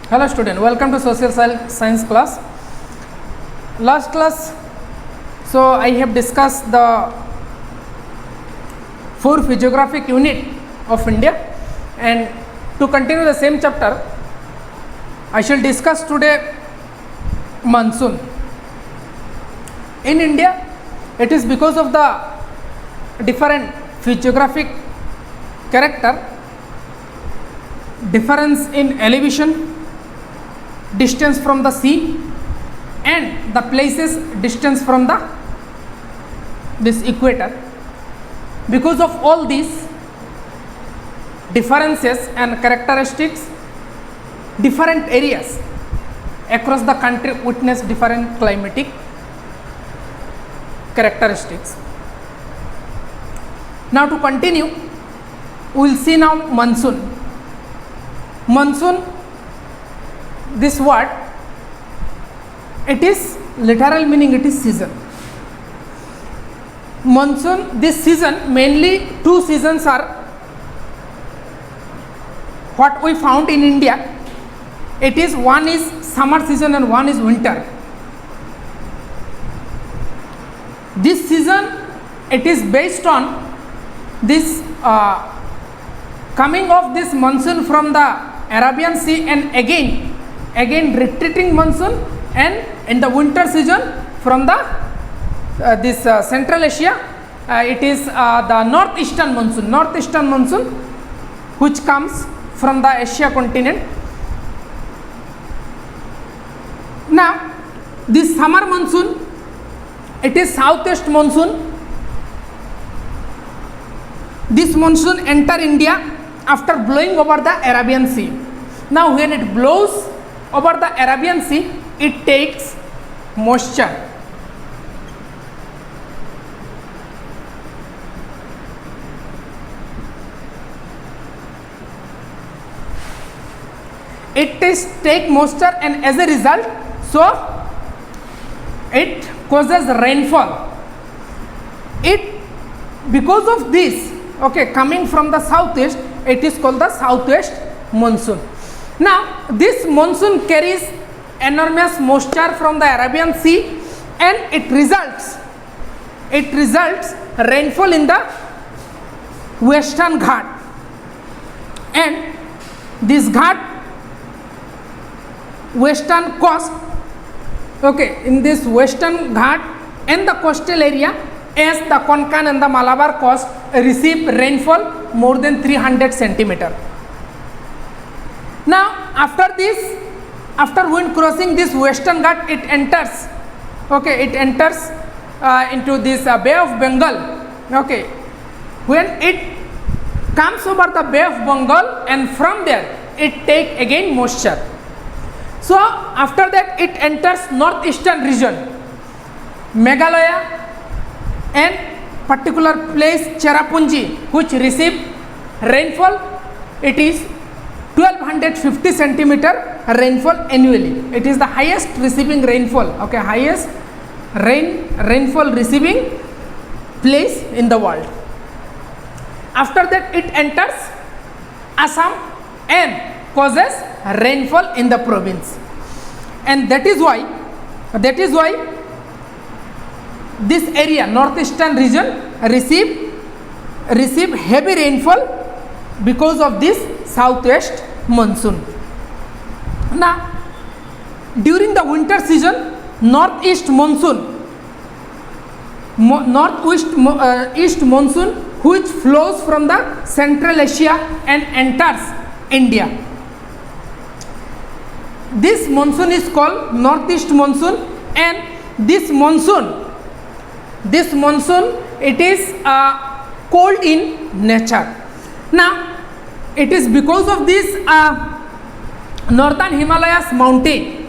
Hello student, welcome to social science class. Last class, so I have discussed the 4 physiographic unit of India, and to continue the same chapter, I shall discuss today monsoon. In India, it is because of the different physiographic character, difference in elevation, distance from the sea, and the places distance from the this equator. Because of all these differences and characteristics, different areas across the country witness different climatic characteristics. Now to continue, we will see now monsoon. Monsoon, this word, it is literal meaning, it is season. Monsoon, this season, mainly 2 seasons are what we found in India. It is, one is summer season and one is winter. This season, it is based on this coming of this monsoon from the Arabian Sea and again retreating monsoon, and in the winter season from the this Central Asia, it is the northeastern monsoon which comes from the Asia continent. Now this summer monsoon, it is southwest monsoon. This monsoon enter India after blowing over the Arabian Sea. Now when it blows over the Arabian Sea, it takes moisture. It is take moisture, and as a result, so it causes rainfall. It, because of this, okay, coming from the southwest, it is called the southwest monsoon. Now this monsoon carries enormous moisture from the Arabian Sea, and it results rainfall in the Western Ghat, and this Ghat, western coast, okay, in this Western Ghat and the coastal area, as the Konkan and the Malabar coast receive rainfall more than 300 centimeter. Now after this, after wind crossing this Western Ghat, it enters, okay, it enters into this Bay of Bengal. Okay, when it comes over the Bay of Bengal, and from there it take again moisture. So after that it enters northeastern region, Meghalaya and particular place Cherrapunji, which receive rainfall. It is 1250 centimeter rainfall annually. It is the highest receiving rainfall, okay, highest rainfall receiving place in the world. After that it enters Assam and causes rainfall in the province, and that is why this area, northeastern region, receive heavy rainfall because of this southwest monsoon. Now during the winter season, northeast monsoon, east monsoon, which flows from the Central Asia and enters India. This monsoon is called northeast monsoon, and this monsoon, it is cold in nature. Now it is because of this northern Himalayas mountain.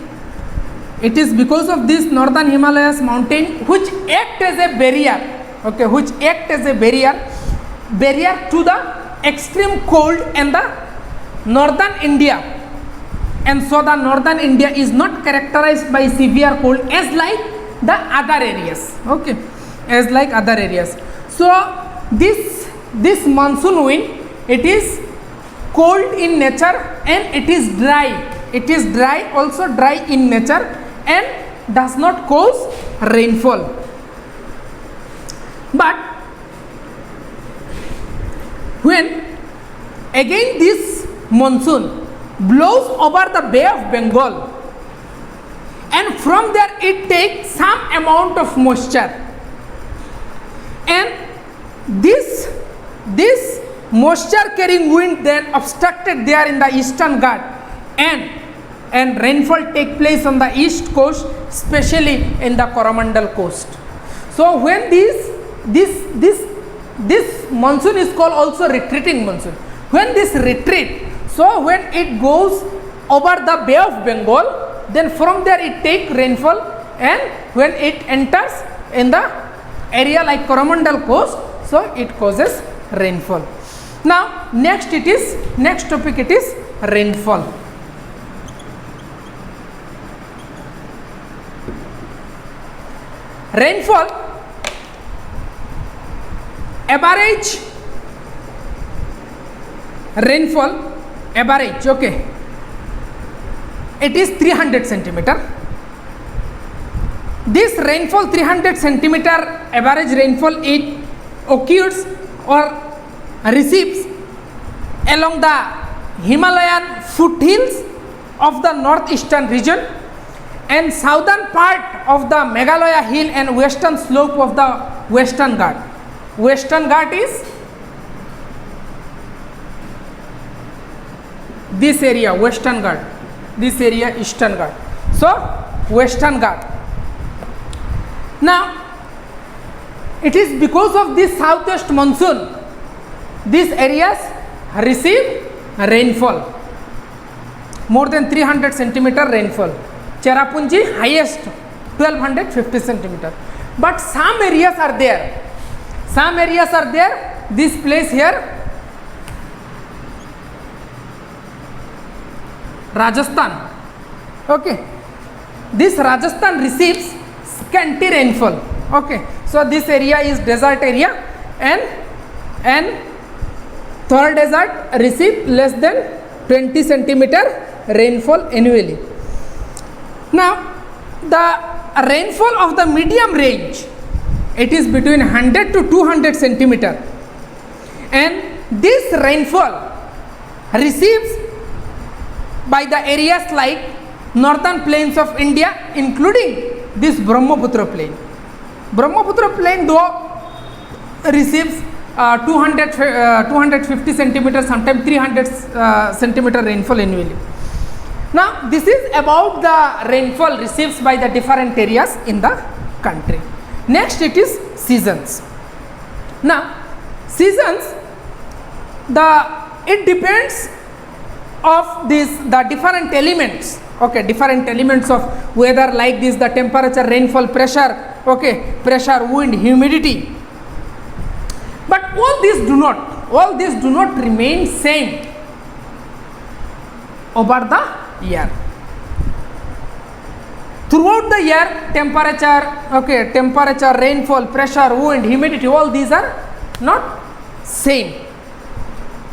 It is because of this northern Himalayas mountain which act as a barrier, okay, which act as a barrier to the extreme cold in the northern India. And so the northern India is not characterized by severe cold as like the other areas, okay, as like other areas. So this monsoon wind, it is cold in nature and it is dry. it is dry, also dry in nature, and does not cause rainfall. But when again this monsoon blows over the Bay of Bengal, and from there it takes some amount of moisture, and this moisture carrying wind then obstructed there in the Eastern Ghat, and rainfall take place on the east coast, especially in the Coromandel coast. So when this monsoon is called also retreating monsoon. When this retreat, so when it goes over the Bay of Bengal, then from there it take rainfall, and when it enters in the area like Coromandel coast, so it causes rainfall. Now next topic it is rainfall. Rainfall, average rainfall, average, okay, it is 300 centimeter. This rainfall 300 centimeter average rainfall, it occurs or receives along the Himalayan foothills of the northeastern region and southern part of the Meghalaya hill and western slope of the Western Ghat. Western Ghat is this area, Western Ghat, this area Eastern Ghat. So Western Ghat. Now it is because of this southwest monsoon, these areas receive rainfall, more than 300 centimeter rainfall. Cherrapunji highest 1250 centimeter. But some areas are there. This place here, Rajasthan. Okay, this Rajasthan receives scanty rainfall. Okay, so this area is desert area, and Thar desert receive less than 20 centimeter rainfall annually. Now the rainfall of the medium range, it is between 100 to 200 centimeter, and this rainfall receives by the areas like northern plains of India, including this Brahmaputra plain. Brahmaputra plain though receives 250 centimeters, sometimes 300 centimeter rainfall annually. Now this is about the rainfall received by the different areas in the country. Next it is seasons. Now seasons, it depends of the different elements. Okay, different elements of weather like this, the temperature, rainfall, pressure, okay, pressure, wind, humidity. But all these do not remain same over the year. Throughout the year, temperature, rainfall, pressure, wind, humidity, all these are not same.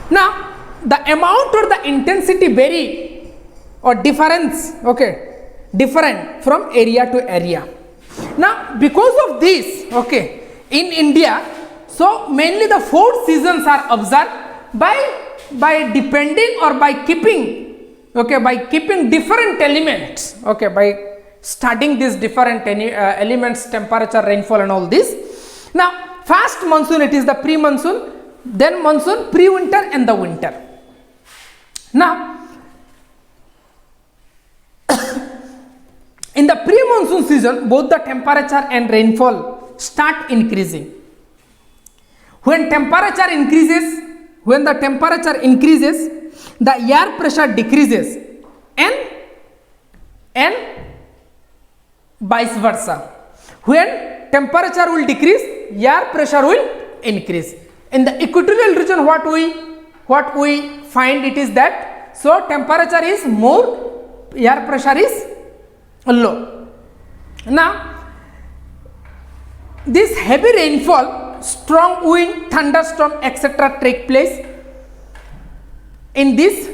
Now the amount or the intensity vary or difference, okay, different from area to area. Now because of this, okay, in India, so mainly the 4 seasons are observed by depending or by keeping, okay, by keeping different elements, okay, by studying these different elements, temperature, rainfall and all this. Now first monsoon, it is the pre-monsoon, then monsoon, pre-winter and the winter. Now in the pre-monsoon season, both the temperature and rainfall start increasing. When the temperature increases, the air pressure decreases, and vice versa. When temperature will decrease, air pressure will increase. In the equatorial region, what we find it is that, so temperature is more, air pressure is low. Now this heavy rainfall, strong wind, thunderstorm, etc. take place in this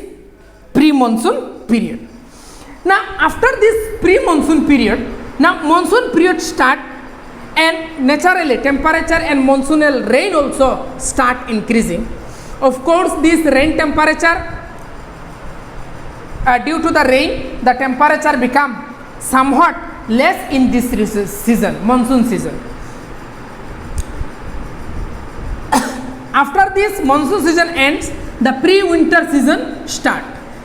pre-monsoon period. Now after this pre-monsoon period, now monsoon period start, and naturally temperature and monsoonal rain also start increasing. Of course, this rain temperature, due to the rain, the temperature become somewhat less in this season, monsoon season. After this monsoon season ends, the pre-winter season start,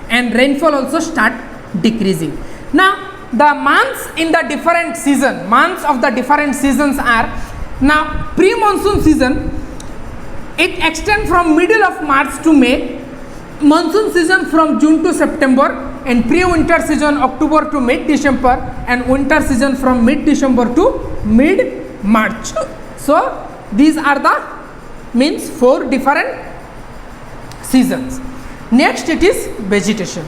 and rainfall also start decreasing. Now the months in the different season, months of the different seasons are, now pre-monsoon season, it extends from middle of March to May, monsoon season from June to September, and pre-winter season October to mid-December, and winter season from mid-December to mid-March. So these are the means 4 different seasons. Next it is vegetation.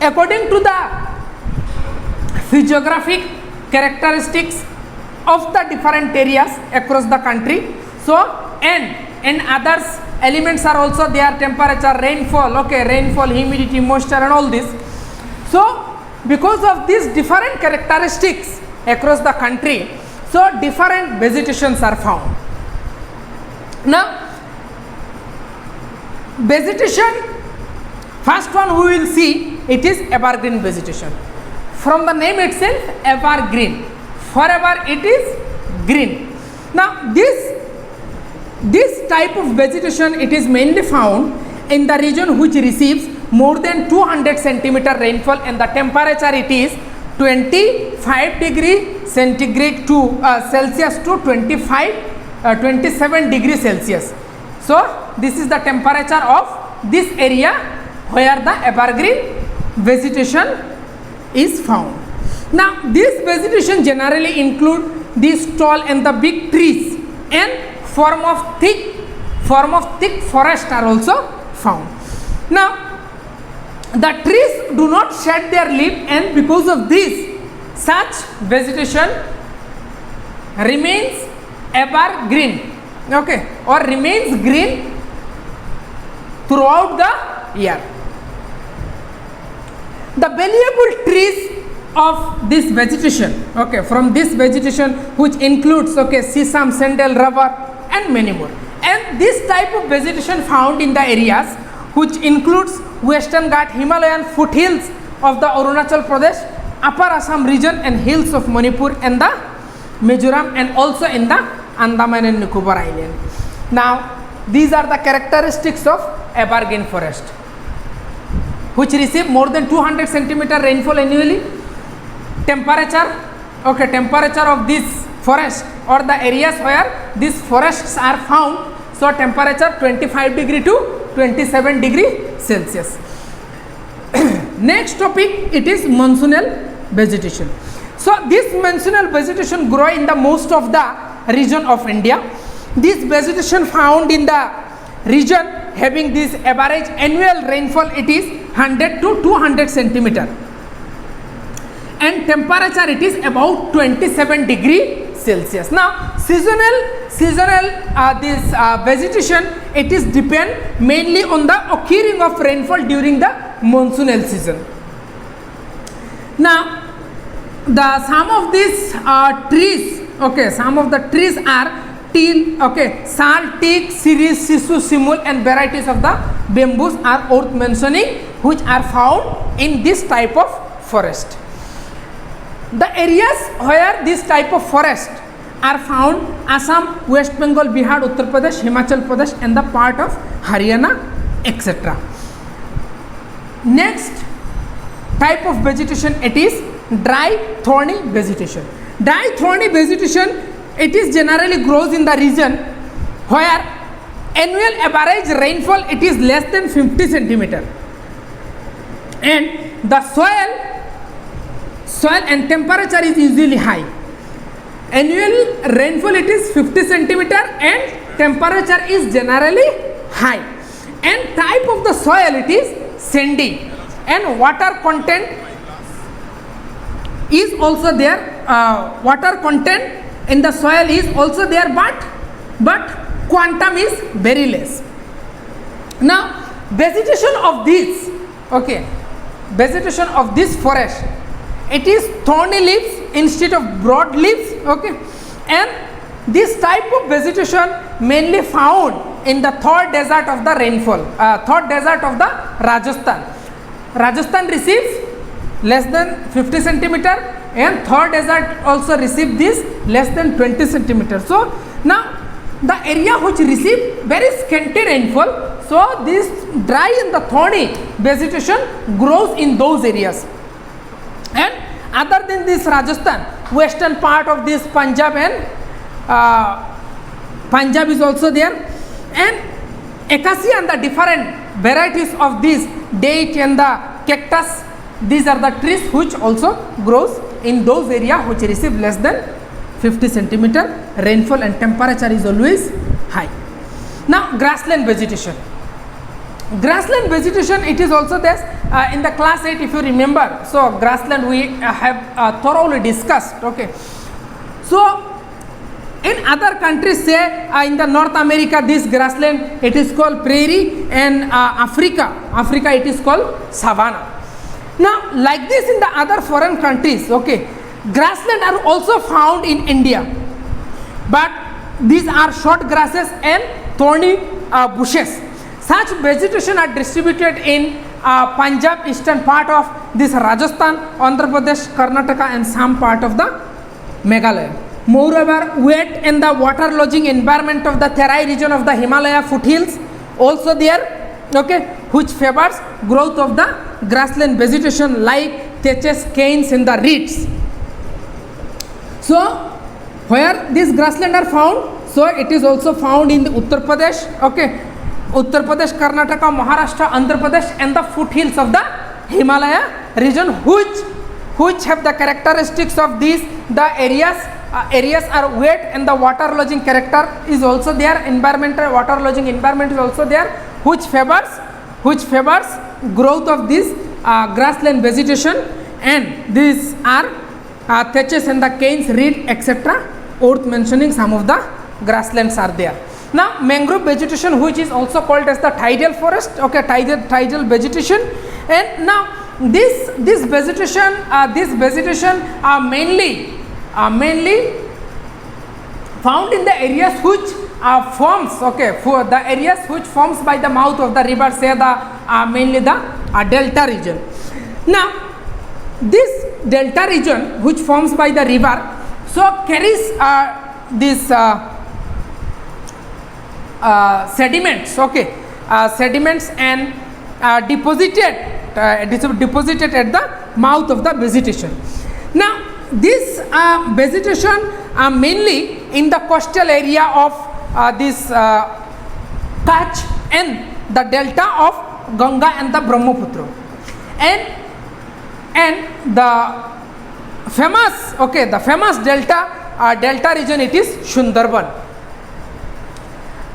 According to the physiographic characteristics of the different areas across the country, so and others elements are also there, temperature, rainfall, okay, rainfall, humidity, moisture and all this. So because of these different characteristics across the country, so different vegetations are found. Now vegetation, first one we will see, it is evergreen vegetation. From the name itself, evergreen, forever it is green. Now this type of vegetation, it is mainly found in the region which receives more than 200 centimeter rainfall, and the temperature it is 25 degree centigrade to Celsius to 27 degree Celsius. So this is the temperature of this area where the evergreen vegetation is found. Now this vegetation generally include these tall and the big trees, and form of thick forest are also found. Now the trees do not shed their leaf, and because of this, such vegetation remains evergreen, okay, or remains green throughout the year. The valuable trees of this vegetation, okay, from this vegetation which includes, okay, sesame, sandal, rubber and many more, and this type of vegetation found in the areas which includes Western Ghat, Himalayan foothills of the Arunachal Pradesh, Upper Assam region and hills of Manipur and the Mizoram, and also in the Andaman and Nicobar Island. Now these are the characteristics of evergreen forest, which receive more than 200 centimeter rainfall annually. Temperature, okay, temperature of this forest or the areas where these forests are found, so temperature 25 degree to 27 degree Celsius. Next topic, it is monsoonal vegetation. So this monsoonal vegetation grow in the most of the region of India. This vegetation found in the region having this average annual rainfall, it is 100 to 200 centimeter, and temperature it is about 27 degree Celsius. Now seasonal this vegetation, it is depend mainly on the occurring of rainfall during the monsoonal season. Now some of these trees, okay, some of the trees are teal, okay, sal, teak, cerise, sisu, simul and varieties of the bamboos are worth mentioning, which are found in this type of forest. The areas where this type of forest are found: Assam, West Bengal, Bihar, Uttar Pradesh, Himachal Pradesh and the part of Haryana, etc. Next type of vegetation, it is dry thorny vegetation. Dry thorny vegetation, it is generally grows in the region where annual average rainfall it is less than 50 centimeter, and the soil and temperature is usually high. Annual rainfall it is 50 centimeter and temperature is generally high, and type of the soil it is sandy, and water content is also there. Water content in the soil is also there, but quantum is very less. Now vegetation of this okay, vegetation of this forest, it is thorny leaves instead of broad leaves, okay, and this type of vegetation mainly found in the Thar desert of the rainfall, Thar desert of the Rajasthan. Rajasthan receives less than 50 centimeter and Thar desert also receive this less than 20 centimeter. So now the area which receive very scanty rainfall, so this dry and the thorny vegetation grows in those areas. And other than this Rajasthan, western part of this Punjab and Punjab is also there, and acacia and the different varieties of this date and the cactus, these are the trees which also grows in those areas which receive less than 50 centimeter rainfall and temperature is always high. Now grassland vegetation. Grassland vegetation, it is also there in the class 8 if you remember. So grassland we have thoroughly discussed, okay. So in other countries, say in the North America, this grassland it is called prairie, and Africa it is called savanna. Now like this in the other foreign countries, okay, grassland are also found in India, but these are short grasses and thorny bushes. Such vegetation are distributed in Punjab, eastern part of this Rajasthan, Andhra Pradesh, Karnataka and some part of the Meghalaya. Moreover, wet and the water lodging environment of the Terai region of the Himalaya foothills also there, okay, which favors growth of the grassland vegetation like theches, canes and the reeds. So where these grassland are found, so it is also found in the Uttar Pradesh, okay, Uttar Pradesh, Karnataka, Maharashtra, Andhra Pradesh and the foothills of the Himalaya region, which have the characteristics of these, the areas are wet and the water lodging character is also there, environmental water lodging environment is also there, which favors growth of this grassland vegetation, and these are theches and the canes, reed etc. worth mentioning. Some of the grasslands are there. Now mangrove vegetation, which is also called as the tidal forest, okay, tidal vegetation, and now this vegetation are mainly found in the areas which forms, okay, for the areas which forms by the mouth of the river, say the mainly the delta region. Now this delta region which forms by the river, so carries this sediments, okay, sediments and deposited at the mouth of the vegetation. Now this vegetation mainly in the coastal area of this Kutch and the delta of Ganga and the Brahmaputra, and the famous delta region, it is Sundarban.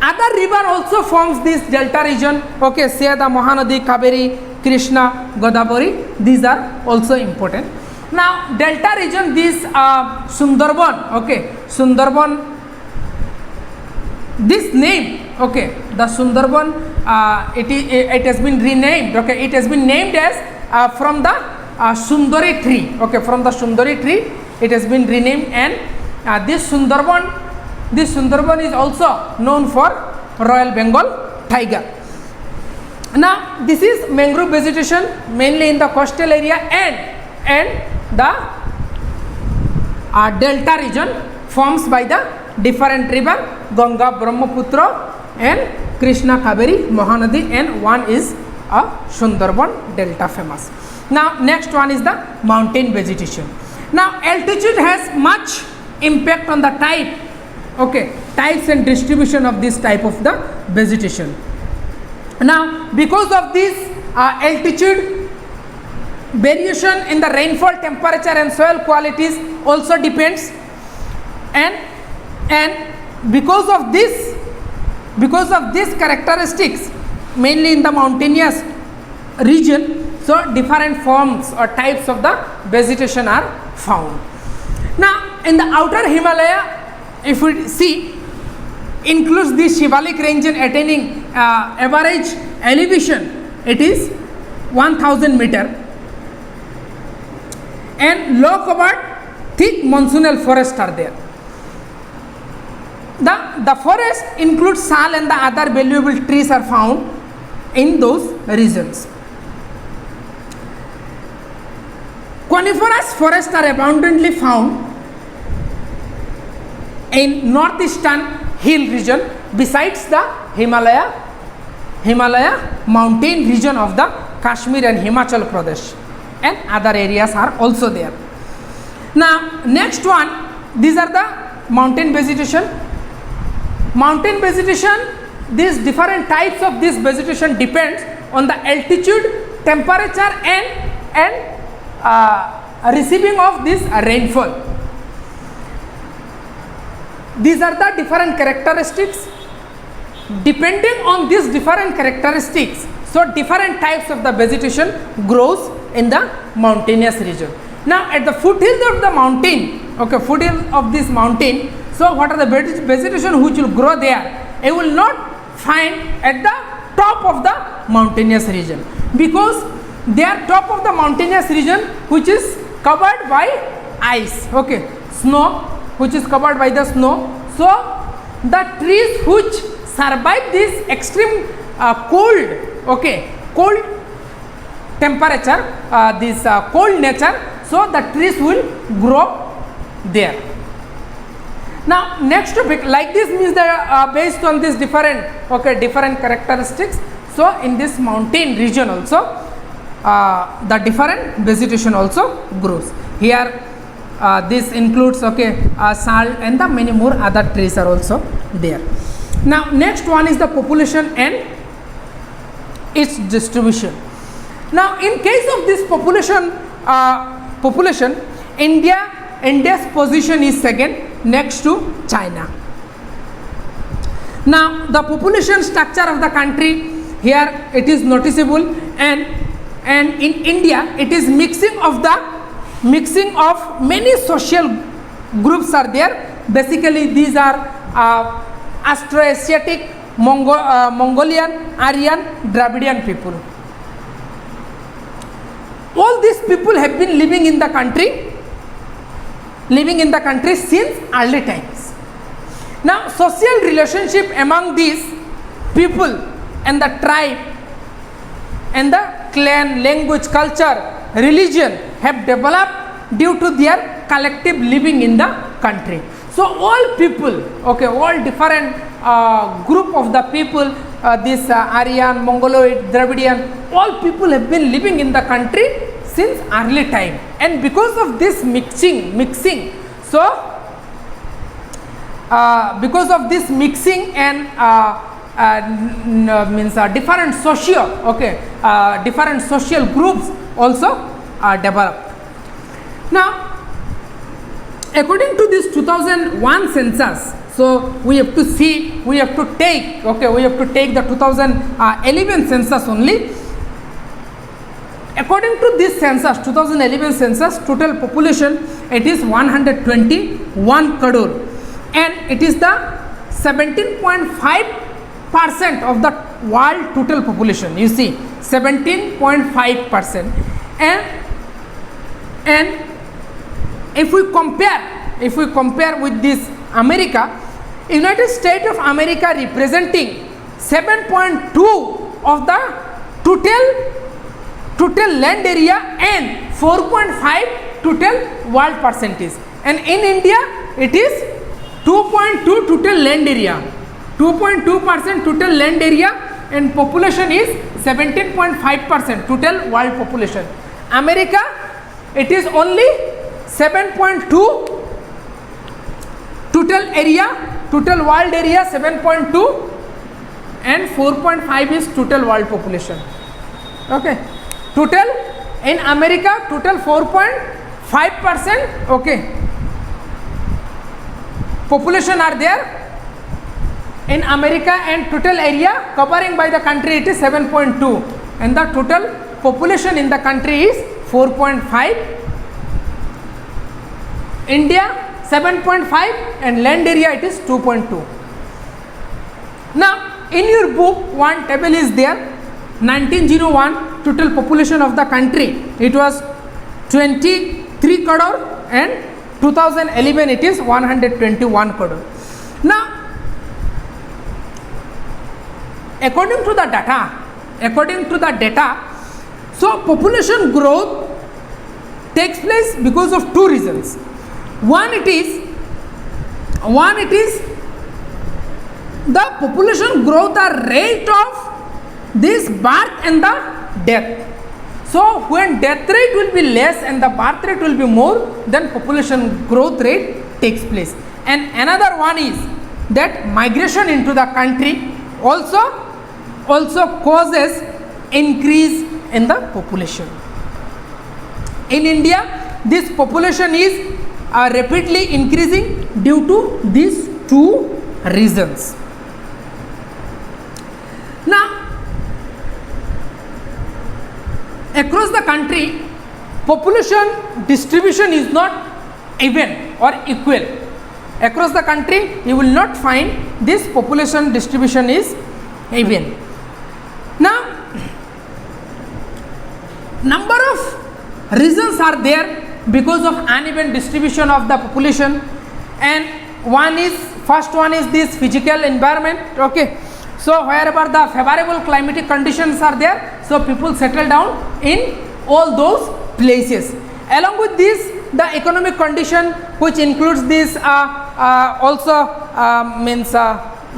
Other river also forms this delta region, okay, say the Mahanadi, Kaveri, Krishna, Godavari, these are also important. Now delta region, this Sundarban, okay, Sundarban, this name, okay, the Sundarban, it has been renamed, okay, it has been named as from the Sundari tree, okay, from the Sundari tree it has been renamed, and this Sundarban is also known for Royal Bengal tiger. Now this is mangrove vegetation mainly in the coastal area and the delta region forms by the different river Ganga, Brahmaputra and Krishna, Kaveri, Mahanadi, and one is a Sundarban delta famous. Now next one is the mountain vegetation. Now altitude has much impact on the types and distribution of this type of the vegetation. Now because of this altitude, variation in the rainfall, temperature and soil qualities also depends, and because of these characteristics mainly in the mountainous region, so different forms or types of the vegetation are found. Now in the outer Himalaya, if we see, includes the Shivalik range attaining average elevation, it is 1000 meter, and low covered thick monsoonal forests are there. The forest includes sal and the other valuable trees are found in those regions. Coniferous forests are abundantly found in northeastern hill region besides the Himalaya mountain region of the Kashmir and Himachal Pradesh, and other areas are also there. Now next one, these are the mountain vegetation. Mountain vegetation, these different types of this vegetation depends on the altitude, temperature and receiving of this rainfall. These are the different characteristics. Depending on these different characteristics, so different types of the vegetation grows in the mountainous region. Now at the foothill of the mountain, okay, foothill of this mountain, so what are the vegetation which will grow there? You will not find at the top of the mountainous region, because they are top of the mountainous region which is covered by ice, okay, snow, which is covered by the snow. So the trees which survive this extreme cold, okay, cold temperature, this cold nature, so the trees will grow there. Now next topic, like this means that based on this different, okay, different characteristics, so in this mountain region also the different vegetation also grows. Here this includes, okay, salt and the many more other trees are also there. Now next one is the population and its distribution. Now in case of this population, India's position is second next to China. Now the population structure of the country, here it is noticeable, and in India it is mixing of many social groups are there. Basically these are Austroasiatic, Mongolian, Aryan, Dravidian people. All these people have been living in the country since early times. Now social relationship among these people and the tribe and the clan, language, culture, religion have developed due to their collective living in the country. So all people, okay, all different group of the people, this Aryan, Mongoloid, Dravidian, all people have been living in the country since early time, and because of this mixing, so because of this mixing and means different different social groups also developed. Now according to this 2001 census, so we have to take the 2011 census only. According to this census, 2011 census, total population, it is 121 crore, and it is the 17.5% of the world total population. You see, 17.5%, and if we compare with this America, United States of America representing 7.2 of the total land area and 4.5 total world percentage, and in India it is 2.2 total land area, 2.2% total land area, and population is 17.5% total world population. America, it is only 7.2 total area, total world area 7.2, and 4.5 is total world population. Okay, total in America total 4.5%, okay, population are there in America, and total area covering by the country it is 7.2, and the total population in the country is 4.5. India 7.5, and land area it is 2.2. Now in your book one table is there, 1901 total population of the country, it was 23 crore, and 2011 it is 121 crore. Now, according to the data, so population growth takes place because of two reasons. One it is the population growth, the rate of this birth and the death. So when death rate will be less and the birth rate will be more, then population growth rate takes place. And another one is that migration into the country also causes increase in the population. In India, this population is rapidly increasing due to these two reasons. Now, across the country, population distribution is not even or equal. Across the country, you will not find this population distribution is even. Now, number of reasons are there because of uneven distribution of the population, and first one is this physical environment. Okay, so wherever the favorable climatic conditions are there, so people settle down in all those places. Along with this, the economic condition, which includes this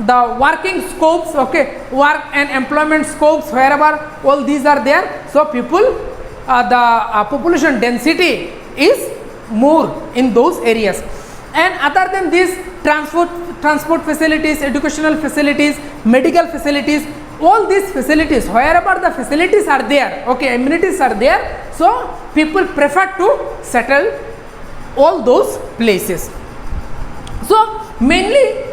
the working scopes, okay, work and employment scopes, wherever all these are there, so people, the population density is more in those areas. And other than this, transport facilities, educational facilities, medical facilities, all these facilities, wherever the facilities are there, okay, amenities are there, so people prefer to settle all those places. So mainly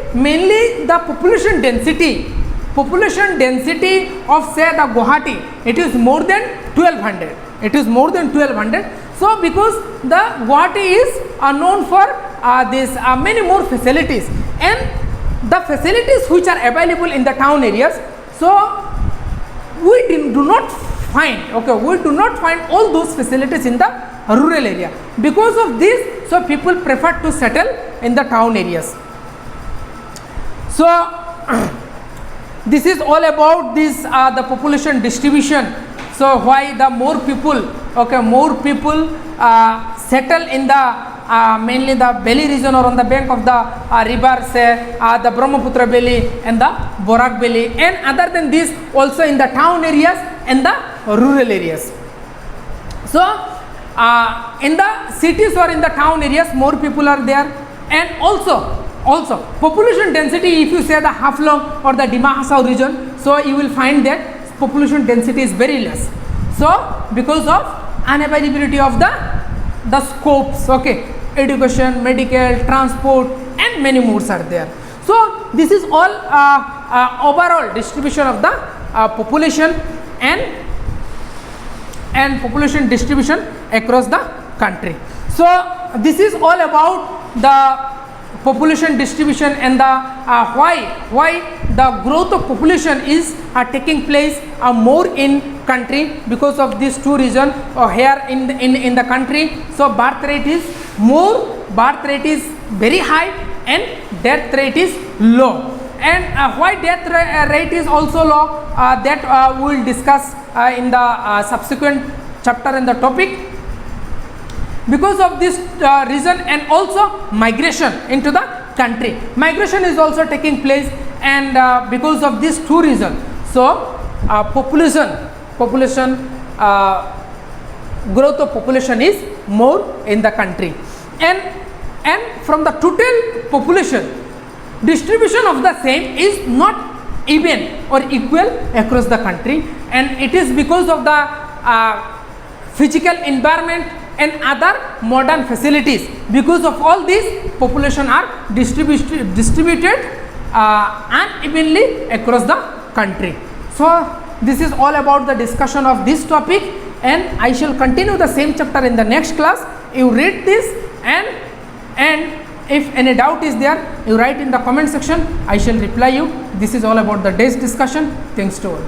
the population density of say the Guwahati, it is more than 1200. It is more than 1200. So because the Guwahati is known for many more facilities, and the facilities which are available in the town areas, so we do not find all those facilities in the rural area. Because of this, so people prefer to settle in the town areas. So this is all about this the population distribution. So why the more people settle in the mainly the valley region or on the bank of the river, say the Brahmaputra valley and the Borak valley, and other than this also in the town areas and the rural areas. So in the cities or in the town areas, more people are there, and also population density, if you say the Haflong or the Dima Hasao region, so you will find that population density is very less. So because of unavailability of the scopes, okay, education, medical, transport, and many more are there. So this is all overall distribution of the population and population distribution across the country. So this is all about the population distribution and the why the growth of population is taking place more in country because of these two reasons. Here in the country, so birth rate is more, birth rate is very high, and death rate is low. And why death rate is also low, that we will discuss in the subsequent chapter in the topic. Because of this reason, and also migration into the country, migration is also taking place, and because of these two reasons, so population growth of population is more in the country, and from the total population, distribution of the same is not even or equal across the country, and it is because of the physical environment and other modern facilities. Because of all these, population are distributed unevenly across the country. So this is all about the discussion of this topic, and I shall continue the same chapter in the next class. You read this, and if any doubt is there, you write in the comment section. I shall reply you. This is all about the day's discussion. Thanks to all.